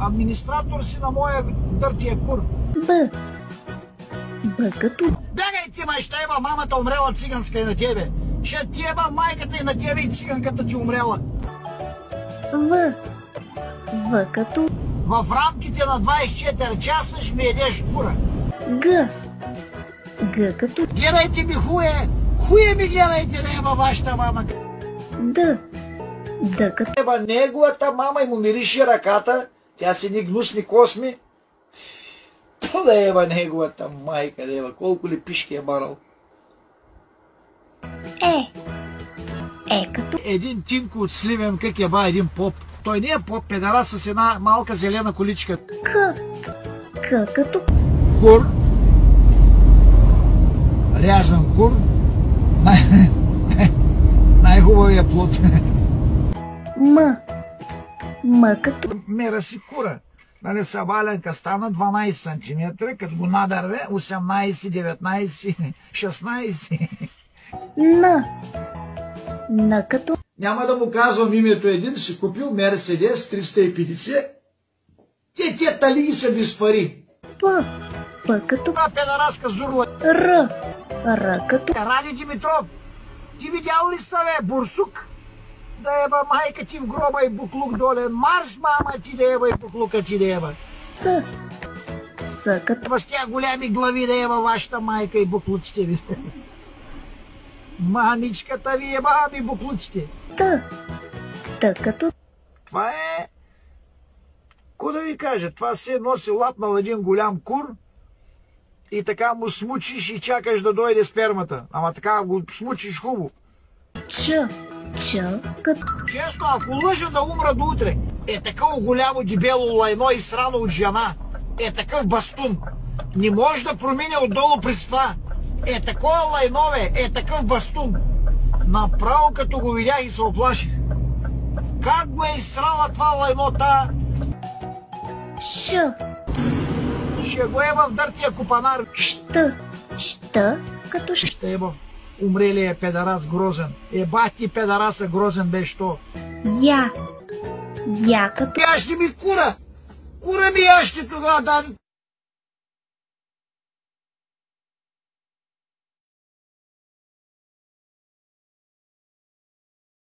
Администратор си на моя дъртия кур. Б. Б като... Бягай ти, май, ще еба, мамата умрела циганска и на тебе. Ще ти еба майката и на тебе и циганката ти умрела. В. В като... В рамките на 24 часа ще ми едеш кура. Г. Г като... Гледайте ми хуе! Хуе ми гледайте да еба вашата мама. Д. Д като... Еба неговата мама и му мириши ръката. Тя си ни гнусни косми. То да еба неговата майка, да еба. Колко ли пишки е барал. Е. Е като... Един Тинко от Сливен, как е ба един поп. Той не е поп, педара с една малка зелена количка. К. К като... Кур. Рязан кур. Най-хубавия плод. М. М като... Мера си кура. Нали, събаленка стана 12 см, като го надърве 18, 19, 16. Н. Н като... Няма да му казвам името един, си купил Мерседес 350. Те талии са без пари. П. П като... Та педараска зурла. Р. Р като... Ради Димитров, ти видял ли са, бе, бурсук? Да еба майка ти в гроба и буклук долен. Марш, мама ти да еба и буклука ти да еба. С. С като... С тя голями глави да еба вашата майка и буклуците ви. Мамичката ви еба ми буклуците. Т. Т като... Това е... Ко да ви кажа? Това се носи лапнал един голям кур и така му смучиш и чакаш да дойде спермата. Ама така го смучиш хубаво. Ч. Ч като... Честно, ако лъжа да умра до утре, е такъв голямо дебело лайно и срано от жена, е такъв бастун. Не може да промине отдолу през това. Е такова лайнове, е такъв бастун. Направо като го видях и се оплаших. Как го е изсрала това лайнота? Ш. Ще го е в дъртия купанар. Щ. Щ като... Ще е в умрелия педарас грозен. Бати педараса грозен беше то. Я. Я като... Ящи ми кура! Кура ми ящи тогава, да...